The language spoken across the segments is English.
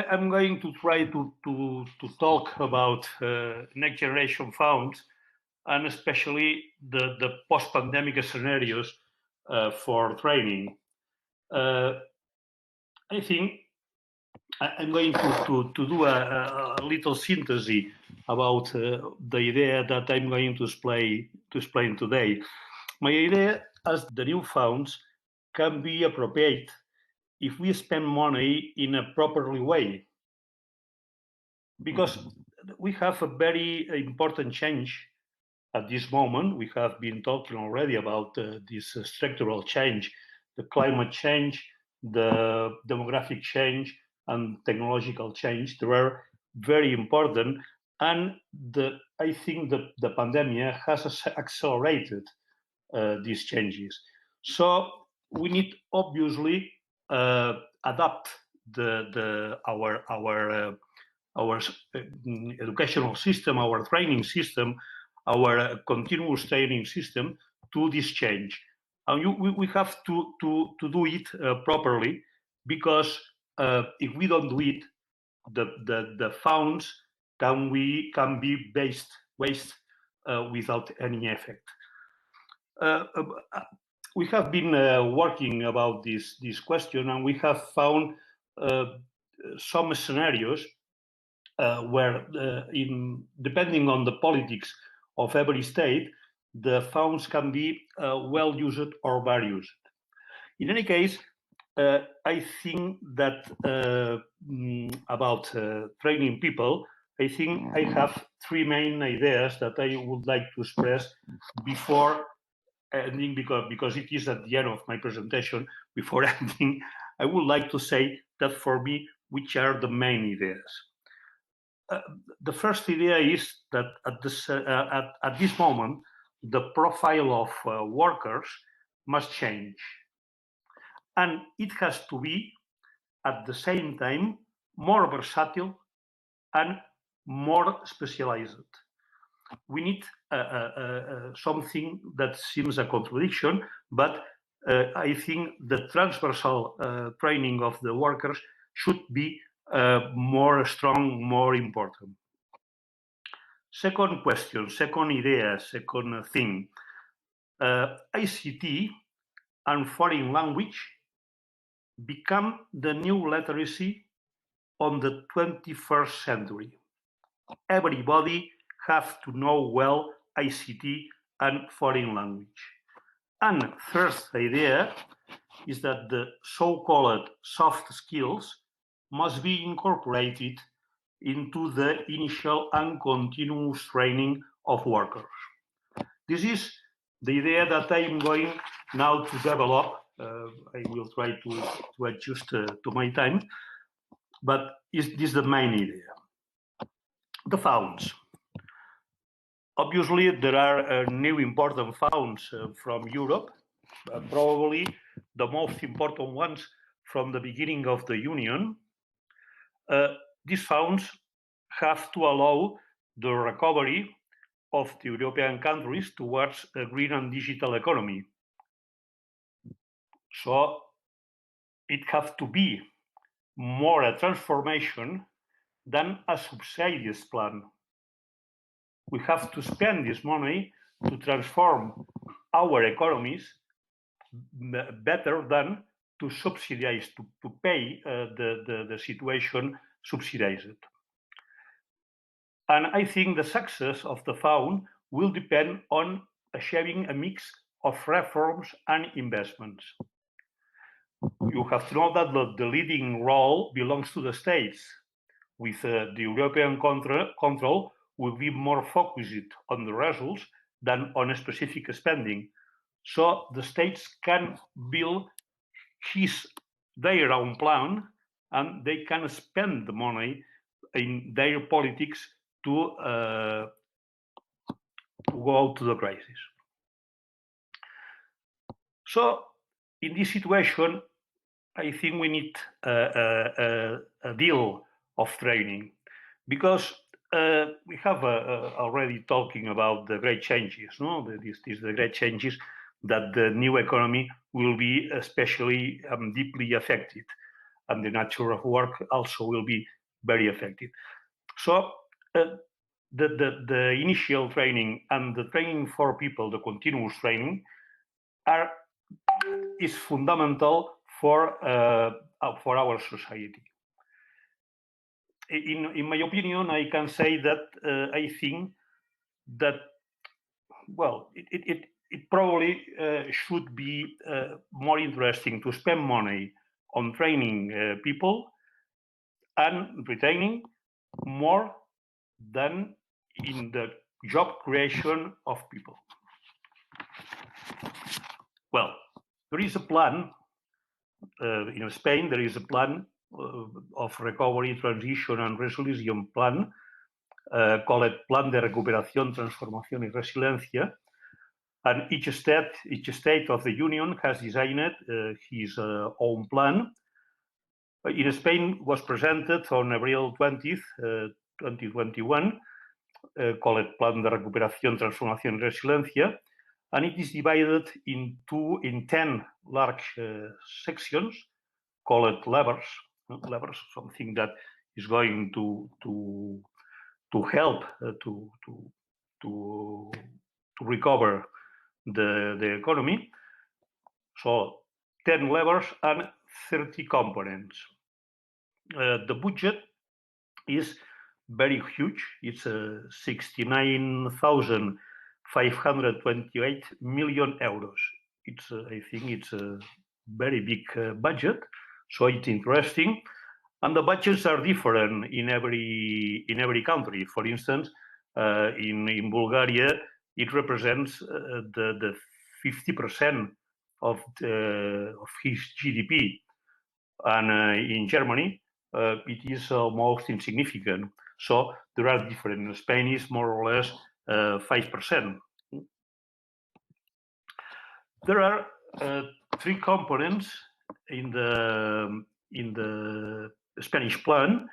I'm going to try to talk about next generation funds, and especially the post-pandemic scenarios for training. I think I'm going to do a little synthesis about the idea that I'm going to explain today. My idea is the new funds can be appropriate if we spend money in a properly way, because we have a very important change at this moment. We have been talking already about this structural change, the climate change, the demographic change, and technological change. They are very important, and I think the pandemic has accelerated these changes. So we need obviously adapt our educational system, our training system, our continuous training system to this change. And we have to do it properly, because if we don't do it, the funds can be waste without any effect. We have been working about this question, and we have found some scenarios where, depending on the politics of every state, the funds can be well used or bad used. In any case, I think that about training people, I think I have three main ideas that I would like to express before ending, because it is at the end of my presentation. Before ending, I would like to say that for me, which are the main ideas. The first idea is that at this moment, the profile of workers must change. And it has to be, at the same time, more versatile and more specialized. We need something that seems a contradiction, but I think the transversal training of the workers should be more strong, more important. Second question, second idea, second thing. ICT and foreign language become the new literacy on the 21st century. Everybody has to know well ICT and foreign language. And third idea is that the so-called soft skills must be incorporated into the initial and continuous training of workers. This is the idea that I am going now to develop. I will try to adjust to my time, but this is the main idea. The funds. Obviously, there are new important funds from Europe, probably the most important ones from the beginning of the Union. These funds have to allow the recovery of the European countries towards a green and digital economy. So it has to be more a transformation than a subsidies plan. We have to spend this money to transform our economies better than to subsidize, to pay the situation subsidized. And I think the success of the fund will depend on achieving a mix of reforms and investments. You have to know that the leading role belongs to the states, with the European control will be more focused on the results than on a specific spending. So the states can build their own plan, and they can spend the money in their politics to go out to the crisis. So in this situation, I think we need a deal of training, because we have already talking about the great changes, no? These the great changes that the new economy will be especially deeply affected. and the nature of work also will be very effective. So the initial training and the training for people, the continuous training, is fundamental for our society. In my opinion, I can say that I think that, well, it probably should be more interesting to spend money on training people and retaining more than in the job creation of people. Well, there is a plan in Spain. There is a plan of recovery, transition, and resilience plan called Plan de Recuperación, Transformación y Resiliencia. And each state of the Union has designed his own plan. In Spain, was presented on April 20th, 2021, called Plan de Recuperación, Transformación y Resiliencia, and it is divided in 10 large sections called levers. Levers, something that is going to help to recover the economy. So 10 levers and 30 components. The budget is very huge. It's 69,528 million euros. I think it's a very big budget, so it's interesting. And the budgets are different in every country. For instance, in Bulgaria, it represents the 50% of his GDP, and in Germany, it is almost insignificant. So there are different. In Spain, is more or less 5%. There are 3 components in the Spanish plan,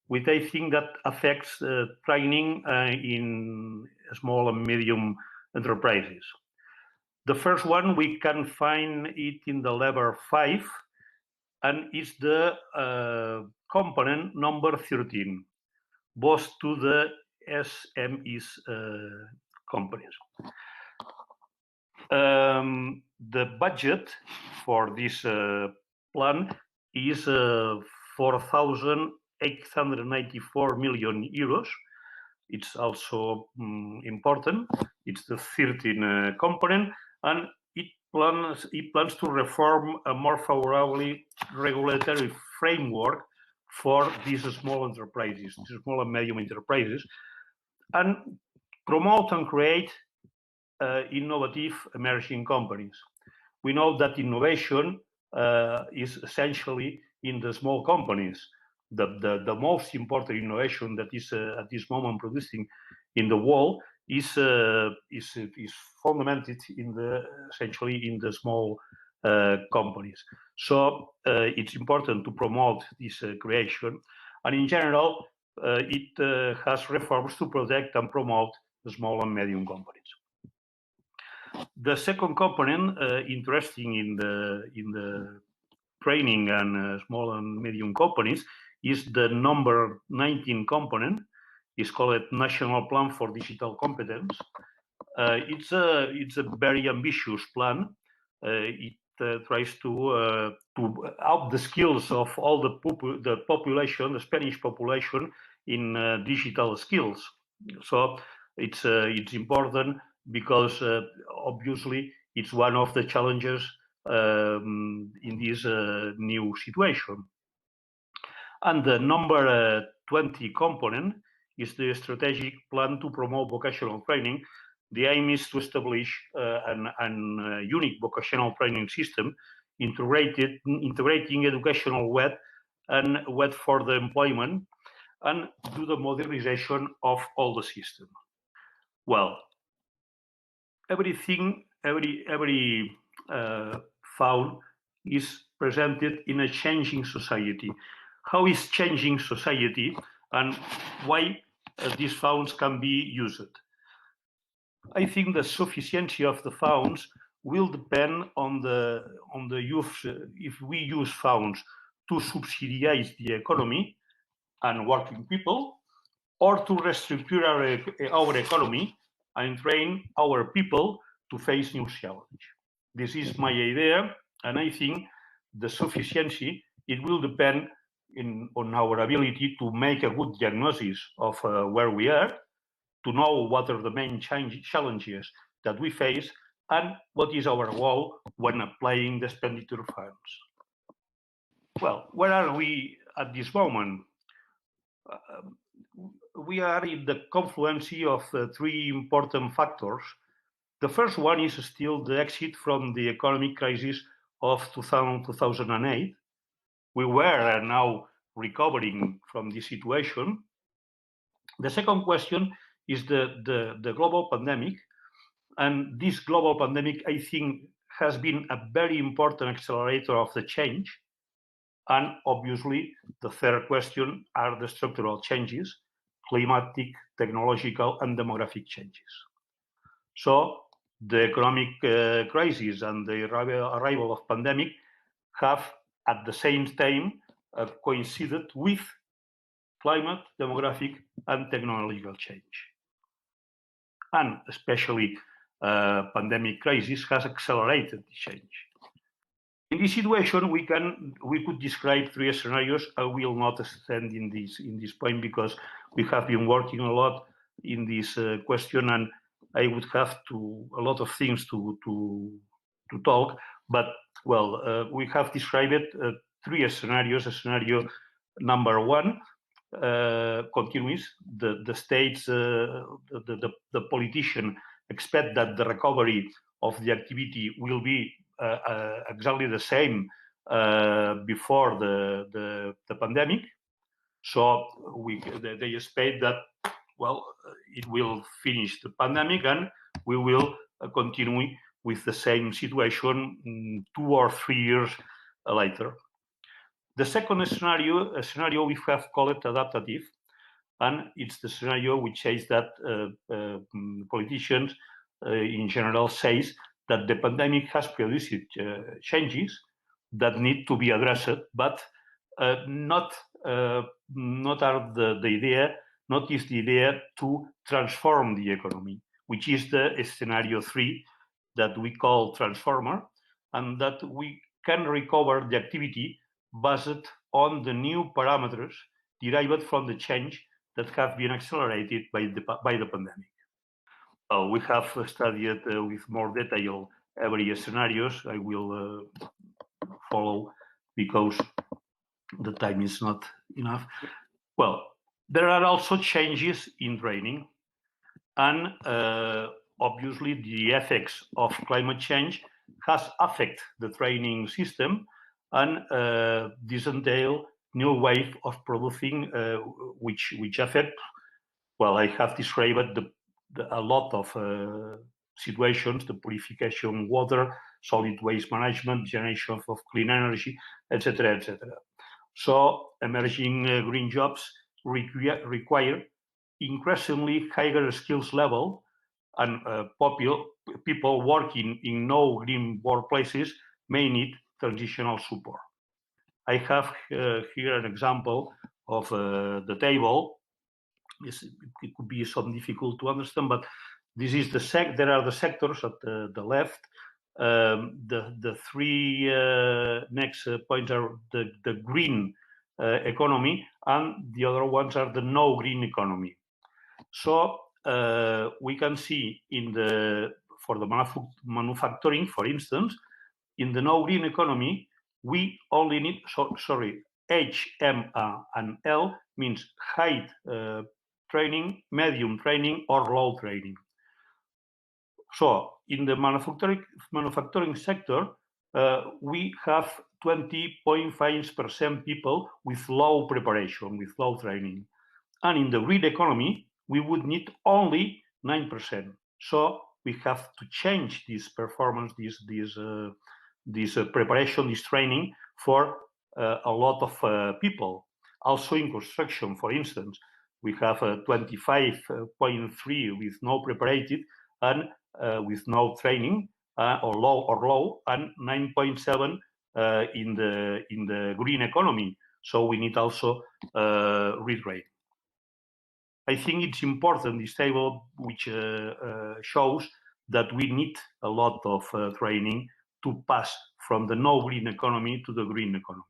which I think that affects training in small and medium enterprises. The first one, we can find it in the level 5, and it's the component number 13, both to the SMEs companies. The budget for this plan is 4,894 million euros. It's also important. It's the 13th component, and it plans to reform a more favorably regulatory framework for these small enterprises, these small and medium enterprises, and promote and create innovative emerging companies. We know that innovation is essentially in the small companies. The most important innovation that is at this moment producing in the world is fundamented essentially in the small companies. So it's important to promote this creation, and in general, it has reforms to protect and promote the small and medium companies. The second component, interesting in the training and small and medium companies, is the number 19 component. It's called National Plan for Digital Competence. It's a very ambitious plan. It tries to up the skills of all the population, the Spanish population, in digital skills. So it's important because obviously it's one of the challenges in this new situation. And the number 20 component is the strategic plan to promote vocational training. The aim is to establish a unique vocational training system, integrating educational web for the employment, and do the modernization of all the system. Well, every found is presented in a changing society. How is changing society, and why these founds can be used? I think the sufficiency of the founds will depend on the use. If we use founds to subsidize the economy and working people, or to restructure our economy and train our people to face new challenges. This is my idea, and I think the sufficiency, it will depend on our ability to make a good diagnosis of where we are, to know what are the main challenges that we face, and what is our goal when applying the expenditure funds. Well, where are we at this moment? We are in the confluence of three important factors. The first one is still the exit from the economic crisis of 2008. We were now recovering from this situation. The second question is the global pandemic. And this global pandemic, I think, has been a very important accelerator of the change. And obviously, the third question are the structural changes, climatic, technological, and demographic changes. So the economic crisis and the arrival of pandemic have at the same time coincided with climate, demographic, and technological change. And especially pandemic crisis has accelerated the change. In this situation, we could describe three scenarios. I will not extend in this point because we have been working a lot in this question, and I would have a lot of things to talk. But well, we have described three scenarios. Scenario number one continues. The states, the politician expect that the recovery of the activity will be exactly the same before the pandemic. So they expect that, well, it will finish the pandemic and we will continue with the same situation 2 or 3 years later. The second scenario, a scenario we have called adaptative, and it's the scenario which says that politicians in general says that the pandemic has produced changes that need to be addressed, but not is the idea to transform the economy, which is the scenario 3 that we call transformer, and that we can recover the activity based on the new parameters derived from the change that have been accelerated by the pandemic. We have studied with more detail every scenarios. I will follow because the time is not enough. Well, there are also changes in training, and obviously the effects of climate change has affected the training system, and this entail new wave of producing which affect. Well, I have described a lot of situations: the purification water, solid waste management, generation of clean energy, etc., etc. So emerging green jobs require increasingly higher skills level, and people working in no green workplaces may need transitional support. I have here an example of the table. It could be some difficult to understand, but this is there are the sectors at the left. The three next points are the green economy, and the other ones are the no green economy. So we can see for the manufacturing, for instance, in the no green economy, we only need, H, M, and L means high training, medium training, or low training. So in the manufacturing sector, we have 20.5% people with low preparation, with low training. And in the green economy, we would need only 9%. So we have to change this performance, this preparation, this training for a lot of people. Also in construction, for instance, we have 25.3 with no prepared and with no training or low, and 9.7 in the green economy. So we need also retrain. I think it's important, this table, which shows that we need a lot of training to pass from the no green economy to the green economy.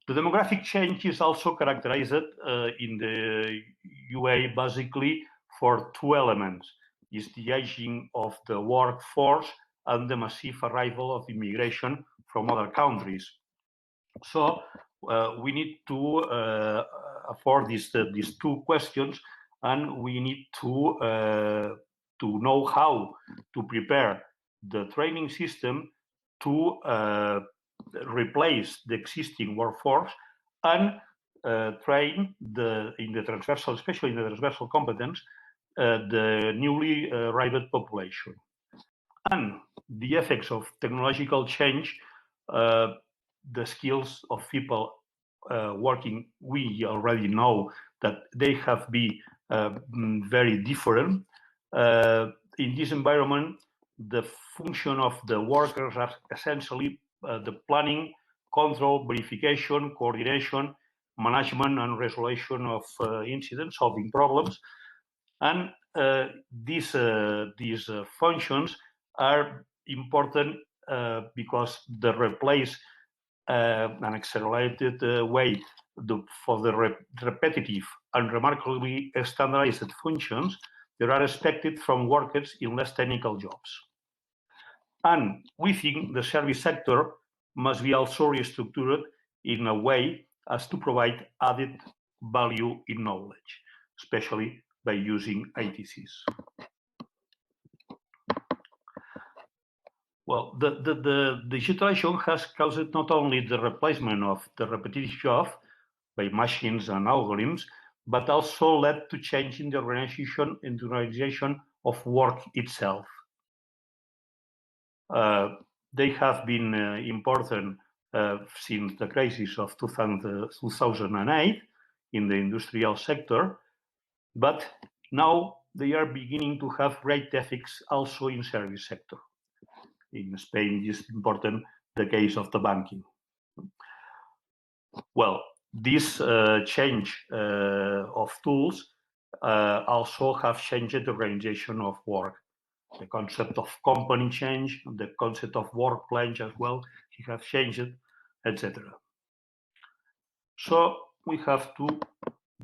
The demographic change is also characterized in the UA basically for two elements. Is the aging of the workforce and the massive arrival of immigration from other countries. So we need to afford these two questions, and we need to know how to prepare the training system to replace the existing workforce and train in the transversal, especially in the transversal competence, the newly arrived population. And the effects of technological change, the skills of people working, we already know that they have been very different. In this environment, the function of the workers are essentially the planning, control, verification, coordination, management, and resolution of incidents, solving problems. And these functions are important because they replace an accelerated way for the repetitive and remarkably standardized functions that are expected from workers in less technical jobs. And we think the service sector must be also restructured in a way as to provide added value in knowledge, especially by using ITCs. Well, the digitalization has caused not only the replacement of the repetitive job by machines and algorithms, but also led to change in the organization of work itself. They have been important since the crisis of 2008 in the industrial sector, but now they are beginning to have great effects also in service sector. In Spain, it is important, the case of the banking. Well, this change of tools also have changed the organization of work. The concept of company change, the concept of work plans as well, it has changed, etc. So we have to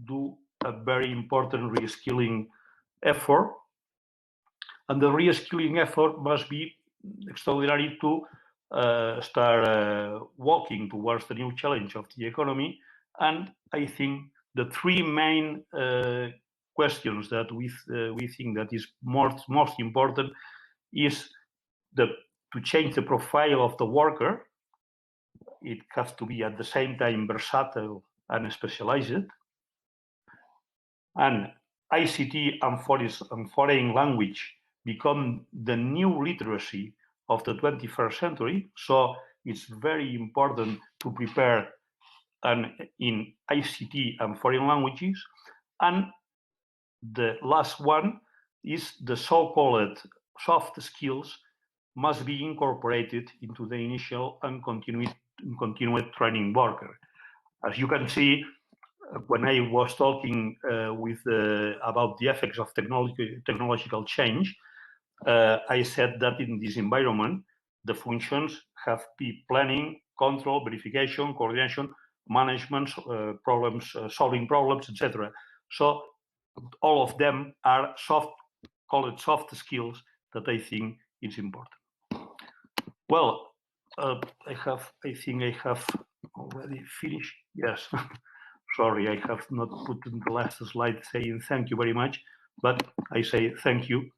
do a very important reskilling effort, and the reskilling effort must be extraordinary to start walking towards the new challenge of the economy. And I think the three main questions that we think that is most important is to change the profile of the worker. It has to be at the same time versatile and specialized. And ICT and foreign language become the new literacy of the 21st century. So it's very important to prepare in ICT and foreign languages. And the last one is the so-called soft skills must be incorporated into the initial and continued training worker. As you can see, when I was talking about the effects of technological change, I said that in this environment, the functions have to be planning, control, verification, coordination, management, solving problems, etc. So all of them are called soft skills that I think is important. Well, I think I have already finished. Yes. Sorry, I have not put in the last slide saying thank you very much, but I say thank you